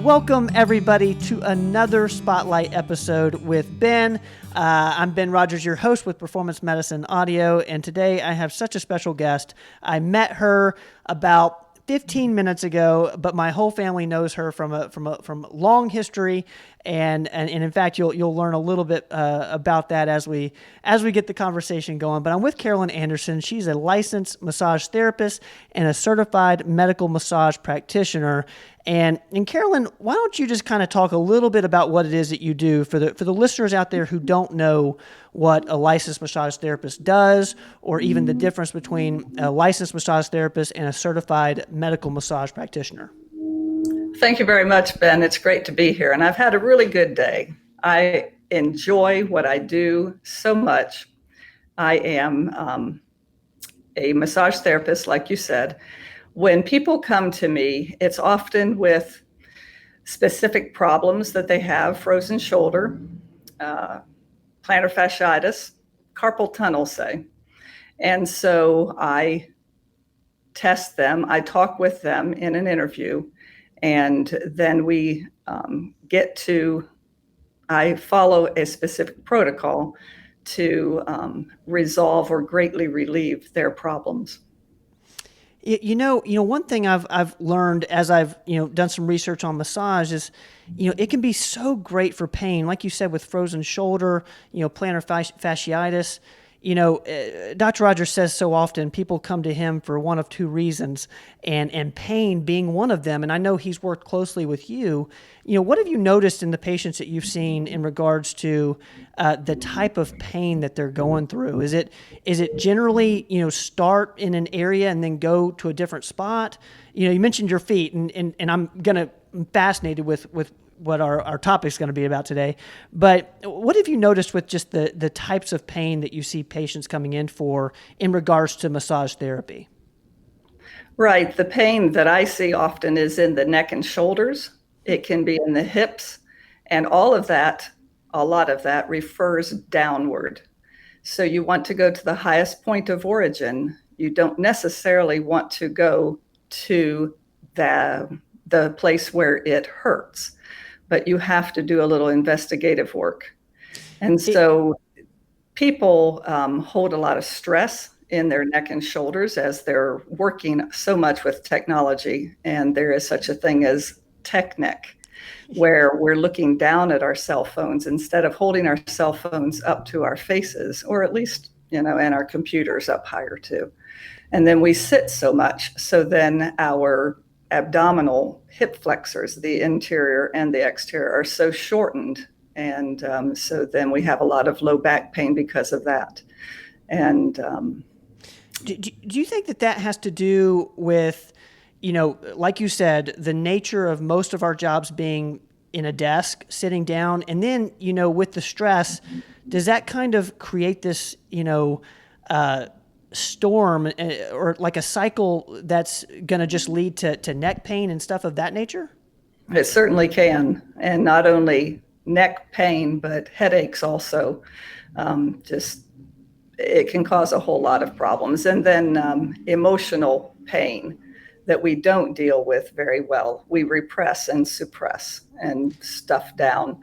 Welcome, everybody, to another Spotlight episode with Ben. I'm Ben Rogers, your host with Performance Medicine Audio, and today I have such a special guest. I met her about 15 minutes ago, but my whole family knows her from long history, and in fact, you'll learn a little bit about that as we get the conversation going. But I'm with Carolynn Anderson. She's a licensed massage therapist and a certified medical massage practitioner. And Carolynn, why don't you just kind of talk a little bit about what it is that you do for the listeners out there who don't know what a licensed massage therapist does, or even the difference between a licensed massage therapist and a certified medical massage practitioner. Thank you very much, Ben. It's great to be here, and I've had a really good day. I enjoy what I do so much. I am a massage therapist, like you said. When people come to me, it's often with specific problems that they have: frozen shoulder, plantar fasciitis, carpal tunnel, say. And so I test them, I talk with them in an interview, and then we I follow a specific protocol to resolve or greatly relieve their problems. You know, one thing I've learned as I've, done some research on massage is, it can be so great for pain. Like you said, with frozen shoulder, plantar fasciitis, Dr. Rogers says so often people come to him for one of two reasons, and pain being one of them. And I know he's worked closely with you. What have you noticed in the patients that you've seen in regards to the type of pain that they're going through? Is it generally, start in an area and then go to a different spot? You mentioned your feet, and I'm fascinated with what our topic is going to be about today. But what have you noticed with just the types of pain that you see patients coming in for in regards to massage therapy? Right. The pain that I see often is in the neck and shoulders. It can be in the hips, and a lot of that refers downward. So you want to go to the highest point of origin. You don't necessarily want to go to the place where it hurts, but you have to do a little investigative work. And so people hold a lot of stress in their neck and shoulders as they're working so much with technology. And there is such a thing as tech neck, where we're looking down at our cell phones instead of holding our cell phones up to our faces, or at least, and our computers up higher too. And then we sit so much. So then our abdominal hip flexors, the interior and the exterior, are so shortened. And so then we have a lot of low back pain because of that. And do you think that has to do with, like you said, the nature of most of our jobs being in a desk, sitting down, and then, with the stress, does that kind of create this, storm or like a cycle that's going to just lead to neck pain and stuff of that nature? It certainly can. And not only neck pain, but headaches also. It can cause a whole lot of problems. And then emotional pain that we don't deal with very well. We repress and suppress and stuff down.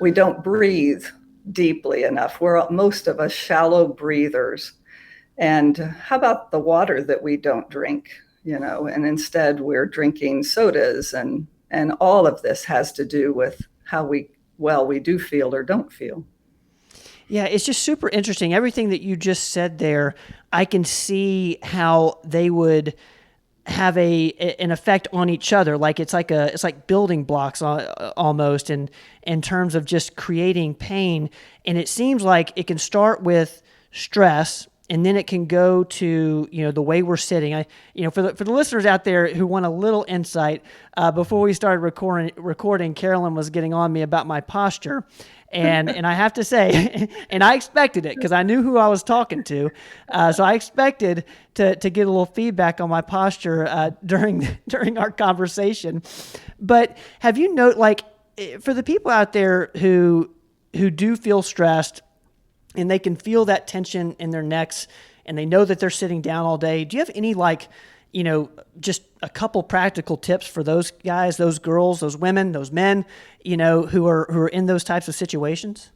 We don't breathe deeply enough. We're most of us shallow breathers. And how about the water that we don't drink, and instead we're drinking sodas, and all of this has to do with how we do feel or don't feel. Yeah, it's just super interesting. Everything that you just said there, I can see how they would have an effect on each other. Like it's like building blocks almost in terms of just creating pain. And it seems like it can start with stress, and then it can go to, the way we're sitting. For the listeners out there who want a little insight, before we started recording, Carolynn was getting on me about my posture. And I have to say, and I expected it because I knew who I was talking to. So I expected to get a little feedback on my posture during our conversation. But have you for the people out there who do feel stressed and they can feel that tension in their necks and they know that they're sitting down all day, do you have any just a couple practical tips for those guys, those girls, those women, those men, who are in those types of situations?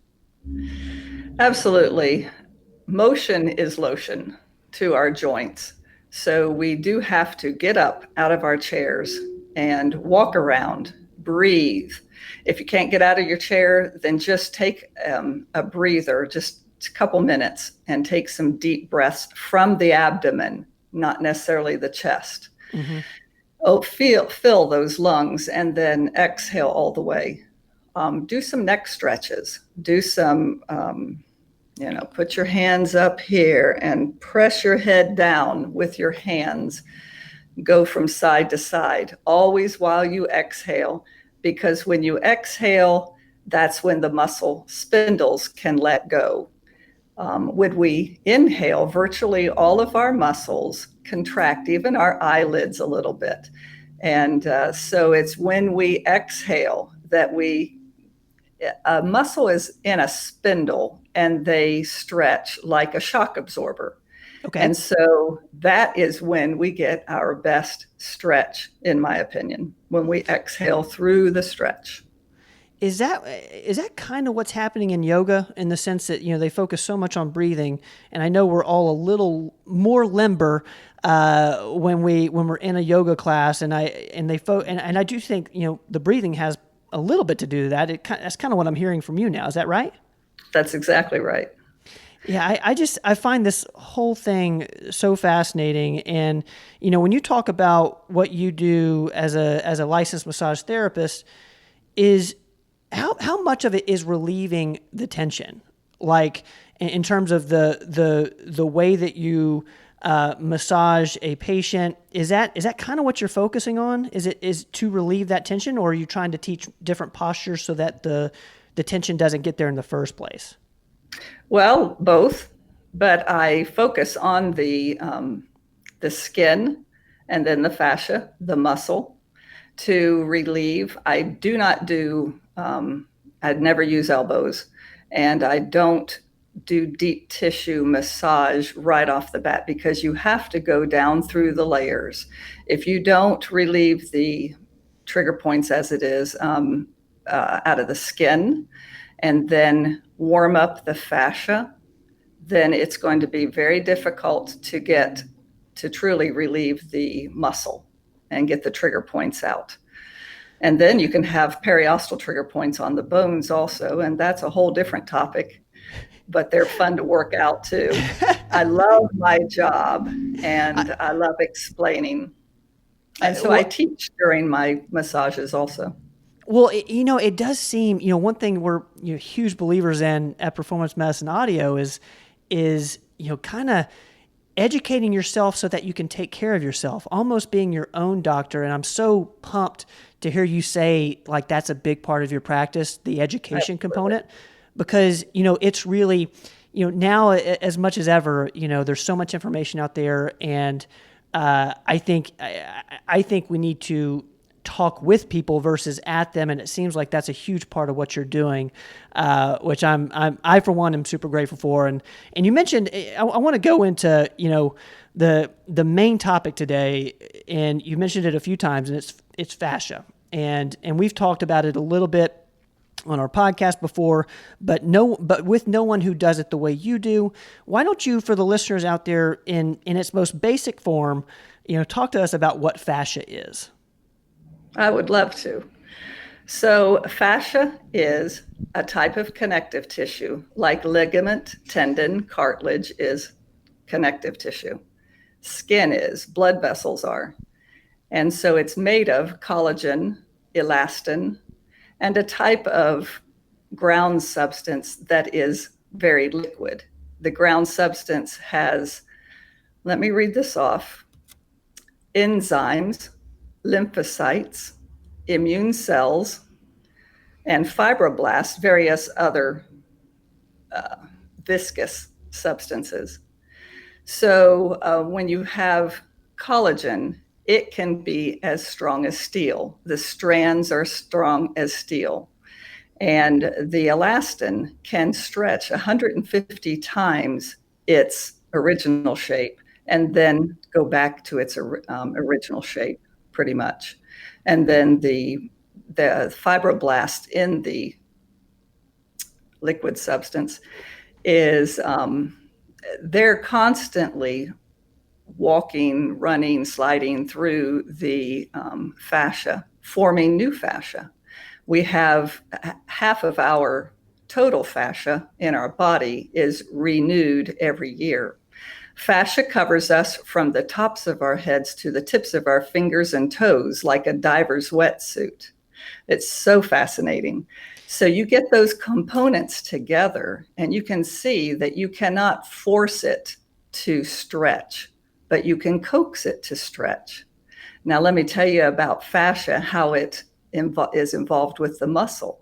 Absolutely. Motion is lotion to our joints. So we do have to get up out of our chairs and walk around, breathe. If you can't get out of your chair, then just take a breather, just a couple minutes, and take some deep breaths from the abdomen, not necessarily the chest. Mm-hmm. Oh, fill those lungs, and then exhale all the way. Do some neck stretches. Do some, put your hands up here and press your head down with your hands. Go from side to side, always while you exhale, because when you exhale, that's when the muscle spindles can let go. When we inhale, virtually all of our muscles contract, even our eyelids a little bit. And so it's when we exhale that a muscle is in a spindle and they stretch like a shock absorber. Okay. And so that is when we get our best stretch, in my opinion, when we exhale through the stretch. Is that kind of what's happening in yoga, in the sense that they focus so much on breathing, and I know we're all a little more limber when we're in a yoga class, and I do think the breathing has a little bit to do with that. That's kind of what I'm hearing from you now. Is that right? That's exactly right. Yeah, I find this whole thing so fascinating, and when you talk about what you do as a licensed massage therapist, is how much of it is relieving the tension, like in terms of the way that you massage a patient? Is that kind of what you're focusing on? Is to relieve that tension, or are you trying to teach different postures so that the tension doesn't get there in the first place? Well, both, but I focus on the skin and then the fascia, the muscle, to relieve. I do not do, I'd never use elbows, and I don't do deep tissue massage right off the bat, because you have to go down through the layers. If you don't relieve the trigger points as it is out of the skin, and then warm up the fascia, then it's going to be very difficult to get to truly relieve the muscle and get the trigger points out. And then you can have periostal trigger points on the bones also, and that's a whole different topic, but they're fun to work out too. I love my job, and I love explaining. And so I teach during my massages also. Well, it does seem, one thing we're huge believers in at Performance Medicine Audio is kind of educating yourself so that you can take care of yourself, almost being your own doctor. And I'm so pumped to hear you say, like, that's a big part of your practice, the education Absolutely. component, because, it's really, now as much as ever, there's so much information out there. And I think we need to talk with people versus at them, and it seems like that's a huge part of what you're doing, which I for one am super grateful for. And you mentioned, I want to go into the main topic today, and you mentioned it a few times, and it's fascia, and we've talked about it a little bit on our podcast before, but with no one who does it the way you do. Why don't you, for the listeners out there, in its most basic form, talk to us about what fascia is? I would love to. So fascia is a type of connective tissue, like ligament, tendon, cartilage is connective tissue. Skin is, blood vessels are. And so it's made of collagen, elastin, and a type of ground substance that is very liquid. The ground substance has, let me read this off, enzymes, lymphocytes, immune cells, and fibroblasts, various other viscous substances. So when you have collagen, it can be as strong as steel. The strands are strong as steel. And the elastin can stretch 150 times its original shape and then go back to its original shape, pretty much. And then the fibroblast in the liquid substance is they're constantly walking, running, sliding through the fascia, forming new fascia. We have half of our total fascia in our body is renewed every year. Fascia covers us from the tops of our heads to the tips of our fingers and toes like a diver's wetsuit. It's so fascinating. So you get those components together and you can see that you cannot force it to stretch, but you can coax it to stretch. Now, let me tell you about fascia, how it is involved with the muscle.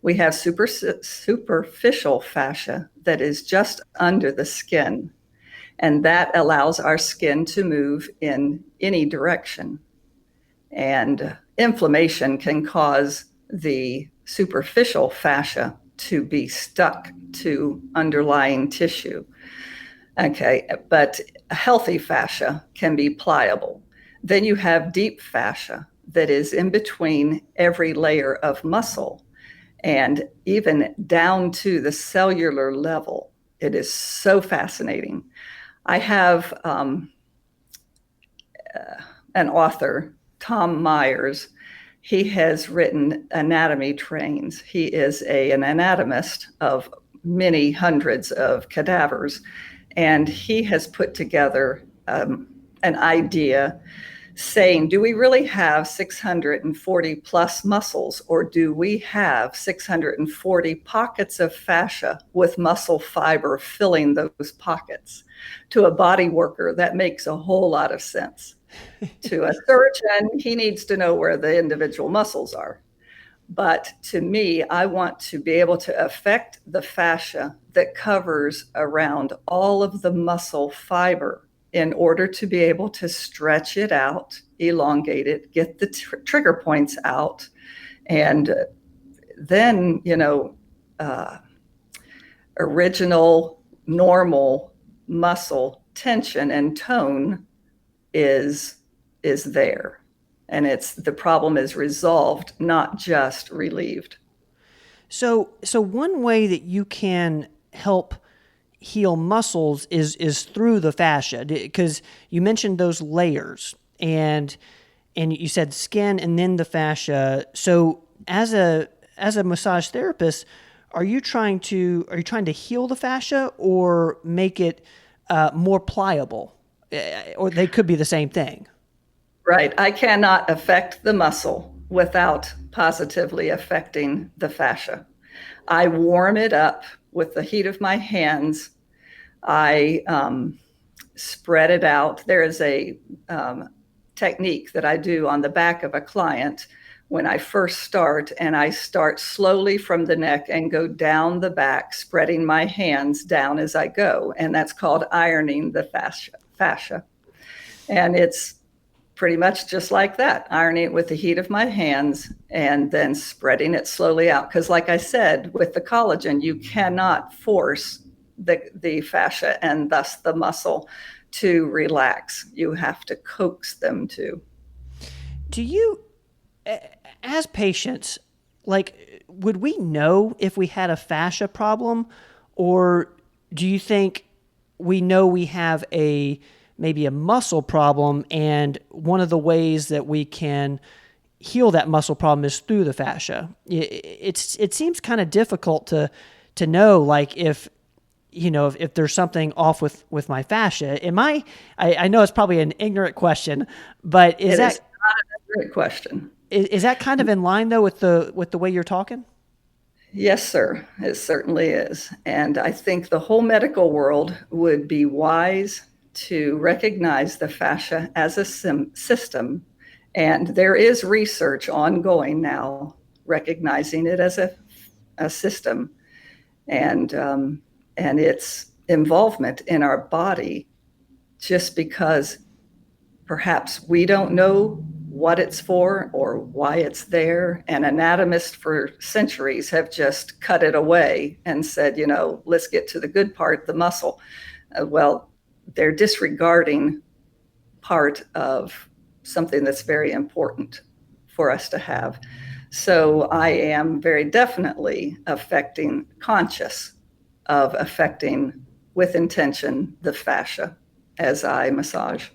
We have superficial fascia that is just under the skin, and that allows our skin to move in any direction. And inflammation can cause the superficial fascia to be stuck to underlying tissue. Okay, but healthy fascia can be pliable. Then you have deep fascia that is in between every layer of muscle and even down to the cellular level. It is so fascinating. I have an author, Tom Myers. He has written Anatomy Trains. He is an anatomist of many hundreds of cadavers, and he has put together an idea saying, do we really have 640 plus muscles, or do we have 640 pockets of fascia with muscle fiber filling those pockets? To a body worker, that makes a whole lot of sense. To a surgeon, he needs to know where the individual muscles are. But to me, I want to be able to affect the fascia that covers around all of the muscle fiber in order to be able to stretch it out, elongate it, get the trigger points out. And then, original, normal muscle tension and tone is there. And the problem is resolved, not just relieved. So one way that you can help heal muscles is through the fascia, because you mentioned those layers, and you said skin and then the fascia. So as a massage therapist, are you trying to heal the fascia or make it more pliable? Or they could be the same thing. Right. I cannot affect the muscle without positively affecting the fascia. I warm it up with the heat of my hands. I spread it out. There is a technique that I do on the back of a client when I first start, and I start slowly from the neck and go down the back, spreading my hands down as I go. And that's called ironing the fascia. And it's pretty much just like that, ironing it with the heat of my hands and then spreading it slowly out. Because like I said, with the collagen, you cannot force the fascia and thus the muscle to relax. You have to coax them to. Do you, as patients, would we know if we had a fascia problem, or do you think we know we have maybe a muscle problem, and one of the ways that we can heal that muscle problem is through the fascia? It seems kind of difficult to know, if there's something off with my fascia. I know it's probably an ignorant question, but is that not a great question? Is that kind of in line though with the way you're talking? Yes, sir. It certainly is. And I think the whole medical world would be wise to recognize the fascia as a system. And there is research ongoing now recognizing it as a system, and its involvement in our body, just because perhaps we don't know what it's for or why it's there. And anatomists for centuries have just cut it away and said, let's get to the good part, the muscle. Well, they're disregarding part of something that's very important for us to have. So I am very definitely conscious of affecting with intention the fascia as I massage.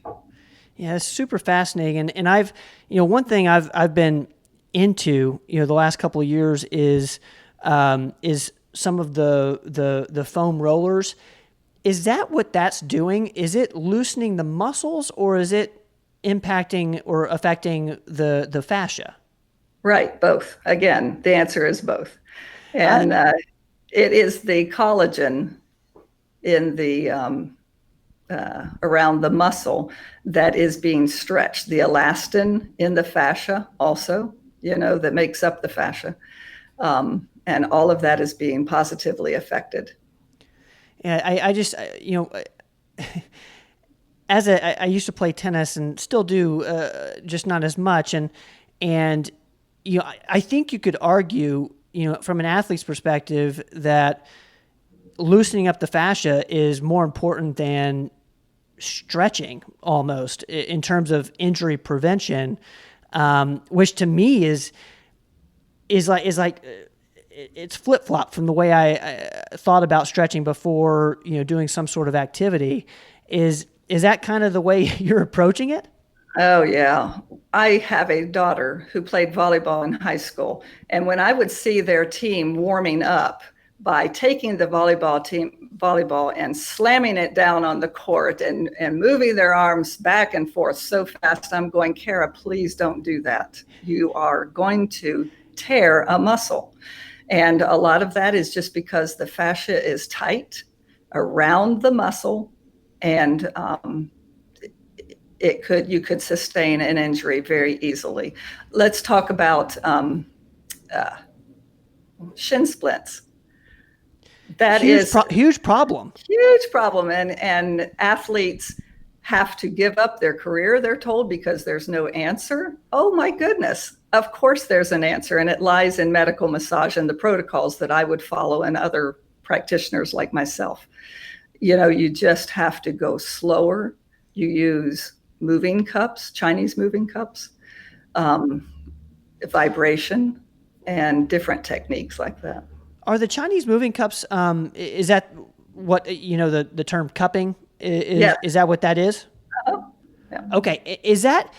Yeah, it's super fascinating. And I've, one thing I've been into, the last couple of years is some of the foam rollers. Is that what that's doing? Is it loosening the muscles, or is it impacting or affecting the fascia? Right, both. Again, the answer is both. And it is the collagen in the around the muscle that is being stretched. The elastin in the fascia also, that makes up the fascia. And all of that is being positively affected. Yeah, I just, I used to play tennis and still do, just not as much. And I think you could argue, from an athlete's perspective, that loosening up the fascia is more important than stretching, almost, in terms of injury prevention, which to me is like it's flip flop from the way I thought about stretching before, doing some sort of activity. Is that kind of the way you're approaching it? Oh, yeah. I have a daughter who played volleyball in high school. And when I would see their team warming up by taking the volleyball and slamming it down on the court and moving their arms back and forth so fast, I'm going, Kara, please don't do that. You are going to tear a muscle. And a lot of that is just because the fascia is tight around the muscle, and you could sustain an injury very easily. Let's talk about shin splints. That is huge problem. Huge problem, and athletes have to give up their career, they're told, because there's no answer. Oh my goodness. Of course there's an answer, and it lies in medical massage and the protocols that I would follow, and other practitioners like myself. You just have to go slower. You use moving cups, Chinese moving cups, vibration, and different techniques like that. Are the Chinese moving cups, is that what, the term cupping is? Yeah. Is that what that is? Oh, yeah. Okay. Is that,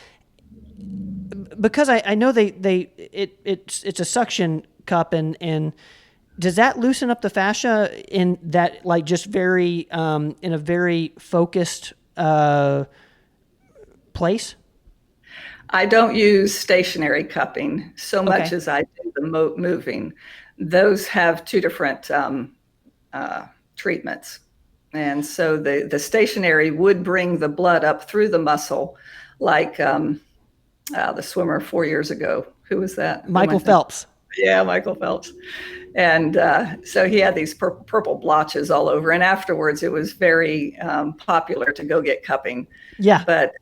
because I know it's a suction cup, and does that loosen up the fascia in that, like, just very, in a very focused, place? I don't use stationary cupping so much as I do the moving. Those have two different treatments. And so the stationary would bring the blood up through the muscle, like the swimmer 4 years ago. Who was that? Michael Phelps. Yeah, Michael Phelps. And so he had these purple blotches all over. And afterwards, it was very popular to go get cupping. Yeah. But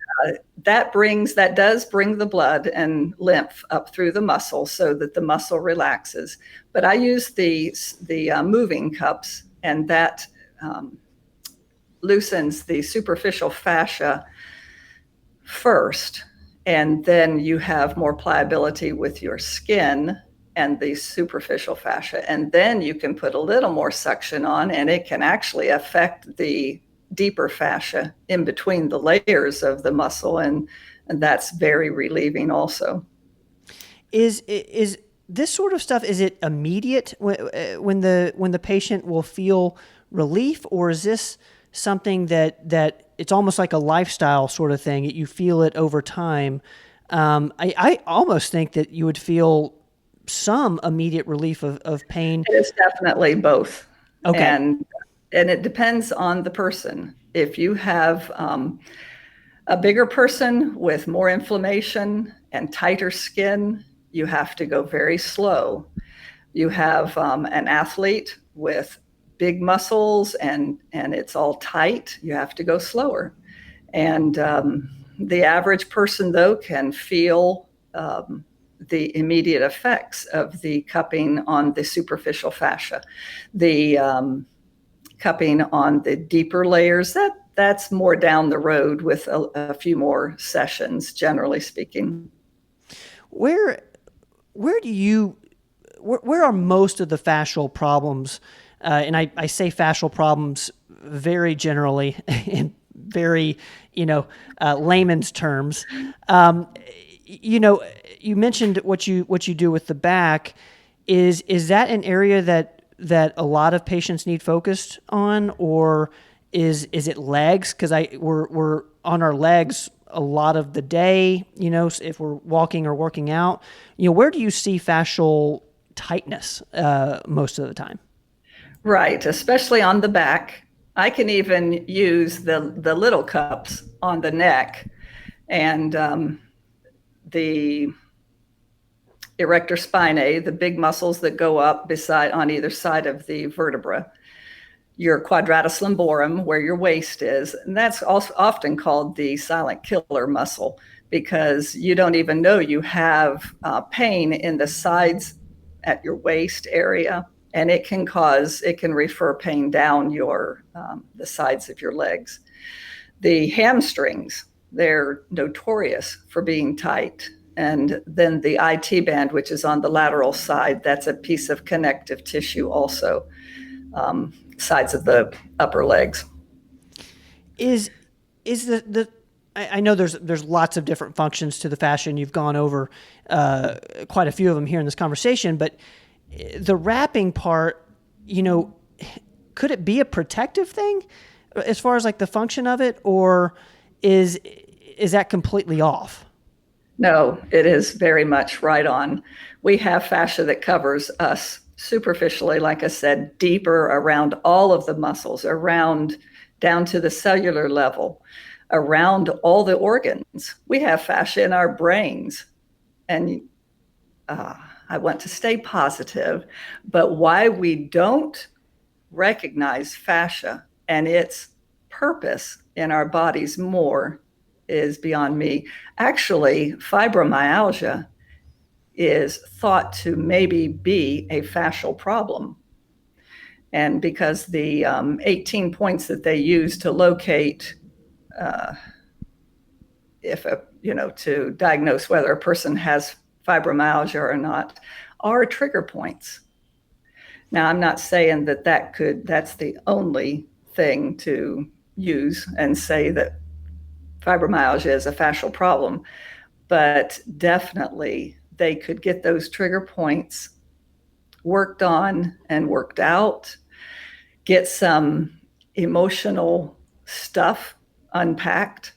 that does bring the blood and lymph up through the muscle so that the muscle relaxes. But I use the moving cups, and that loosens the superficial fascia first. And then you have more pliability with your skin and the superficial fascia. And then you can put a little more suction on, and it can actually affect the deeper fascia in between the layers of the muscle. And that's very relieving also. Is this sort of stuff, is it immediate when the patient will feel relief, or is this something that it's almost like a lifestyle sort of thing? You feel it over time. I almost think that you would feel some immediate relief of pain. It's definitely both. Okay. And it depends on the person. If you have a bigger person with more inflammation and tighter skin, you have to go very slow. You have an athlete with big muscles and it's all tight, you have to go slower. And the average person, though, can feel the immediate effects of the cupping on the superficial fascia. The cupping on the deeper layers, that's more down the road with a few more sessions, generally speaking. Where where do you where are most of the fascial problems? And I say fascial problems very generally in very layman's terms. Um, you mentioned what you do with the back. Is that an area that a lot of patients need focused on, or is it legs? Because we're on our legs a lot of the day. If we're walking or working out, where do you see fascial tightness most of the time? Right, especially on the back. I can even use the little cups on the neck and the erector spinae, the big muscles that go up beside on either side of the vertebra, your quadratus lumborum, where your waist is. And that's also often called the silent killer muscle because you don't even know you have pain in the sides at your waist area. And it can refer pain down the sides of your legs. The hamstrings, they're notorious for being tight. And then the IT band, which is on the lateral side, that's a piece of connective tissue also, sides of the upper legs. Is the I know there's lots of different functions to the fascia, and you've gone over quite a few of them here in this conversation, but the wrapping part, could it be a protective thing as far as like the function of it, or is that completely off? No, it is very much right on. We have fascia that covers us superficially, like I said, deeper around all of the muscles, around down to the cellular level, around all the organs. We have fascia in our brains. And I want to stay positive, but why we don't recognize fascia and its purpose in our bodies more is beyond me. Actually, fibromyalgia is thought to maybe be a fascial problem. And because the 18 points that they use to locate to diagnose whether a person has fibromyalgia or not are trigger points. Now, I'm not saying that's the only thing to use and say that fibromyalgia is a fascial problem, but definitely they could get those trigger points worked on and worked out, get some emotional stuff unpacked,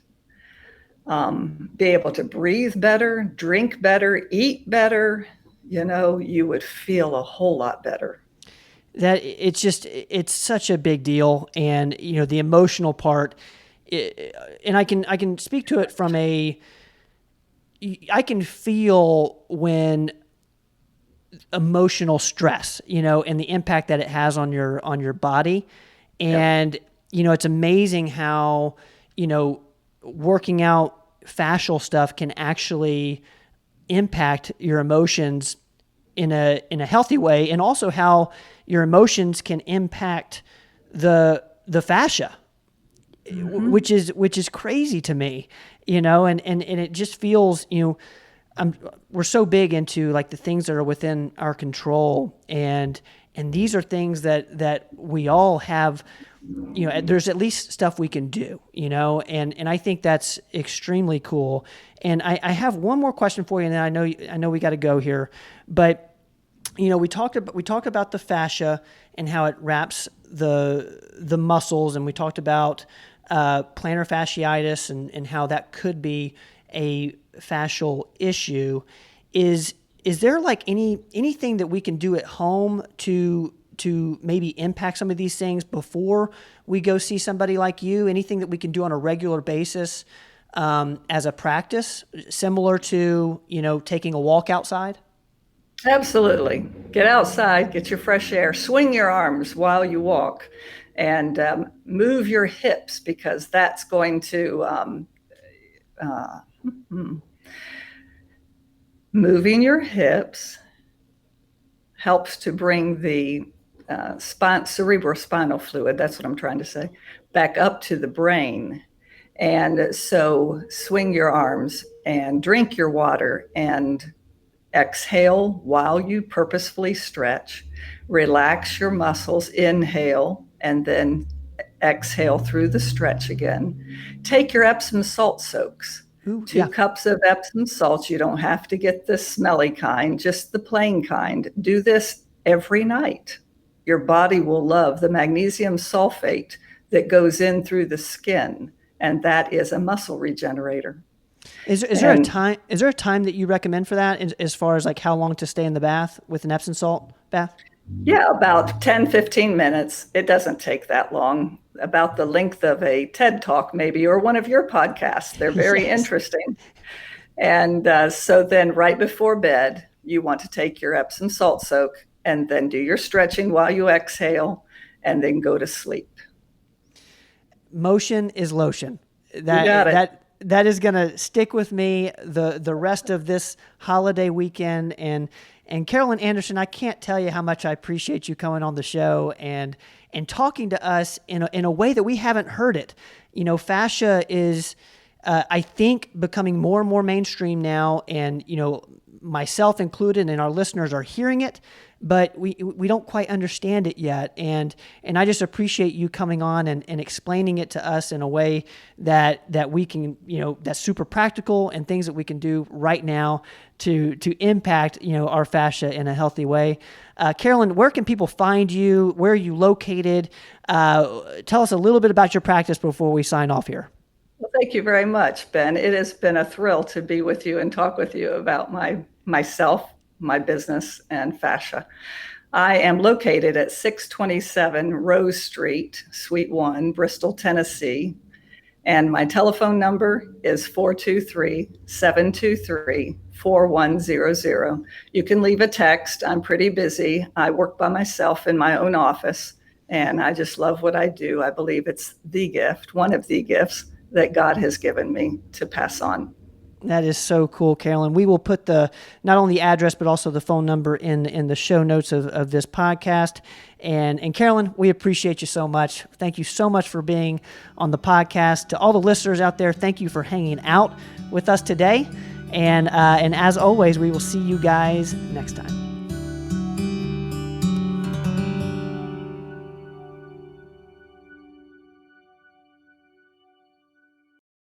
be able to breathe better, drink better, eat better, you would feel a whole lot better. That it's such a big deal, and the emotional part, and I can speak to it from I can feel when emotional stress, and the impact that it has on your body. And, yep. It's amazing how, working out fascial stuff can actually impact your emotions in a healthy way, and also how your emotions can impact the fascia, mm-hmm. which is crazy to me, and it just feels, we're so big into like the things that are within our control, and these are things that we all have. There's at least stuff we can do, and I think that's extremely cool. And I have one more question for you, and then I know we got to go here, but we talk about the fascia and how it wraps the muscles, and we talked about plantar fasciitis and how that could be a fascial issue. Is there like anything that we can do at home to maybe impact some of these things before we go see somebody like you? Anything that we can do on a regular basis as a practice, similar to taking a walk outside? Absolutely. Get outside, get your fresh air, swing your arms while you walk, and move your hips, because that's going to moving your hips helps to bring the cerebrospinal fluid, that's what I'm trying to say, back up to the brain. And so swing your arms and drink your water and exhale while you purposefully stretch. Relax your muscles, inhale, and then exhale through the stretch again. Take your Epsom salt soaks. Ooh, 2 cups of Epsom salts. You don't have to get the smelly kind, just the plain kind. Do this every night. Your body will love the magnesium sulfate that goes in through the skin, and that is a muscle regenerator. Is there a time? Is there a time that you recommend for that, as far as like how long to stay in the bath with an Epsom salt bath? Yeah, about 10, 15 minutes. It doesn't take that long. About the length of a TED Talk, maybe, or one of your podcasts. They're very Yes. interesting. And so then right before bed, you want to take your Epsom salt soak and then do your stretching while you exhale and then go to sleep. Motion is lotion. You got it. That is going to stick with me the rest of this holiday weekend. And Carolynn Anderson, I can't tell you how much I appreciate you coming on the show and talking to us in a way that we haven't heard it. You know, fascia is, I think, becoming more and more mainstream now, and myself included, and our listeners are hearing it, but we don't quite understand it yet. And I just appreciate you coming on and explaining it to us in a way that we can, that's super practical and things that we can do right now to impact, our fascia in a healthy way. Carolynn, where can people find you? Where are you located? Tell us a little bit about your practice before we sign off here. Well, thank you very much, Ben. It has been a thrill to be with you and talk with you about myself, my business, and fascia. I am located at 627 Rose Street, Suite 1, Bristol, Tennessee. And my telephone number is 423-723-4100. You can leave a text. I'm pretty busy. I work by myself in my own office, and I just love what I do. I believe it's the gift, one of the gifts that God has given me to pass on. That is so cool, Carolynn. We will put not only the address, but also the phone number in the show notes of this podcast. And Carolynn, we appreciate you so much. Thank you so much for being on the podcast. To all the listeners out there, thank you for hanging out with us today. And as always, we will see you guys next time.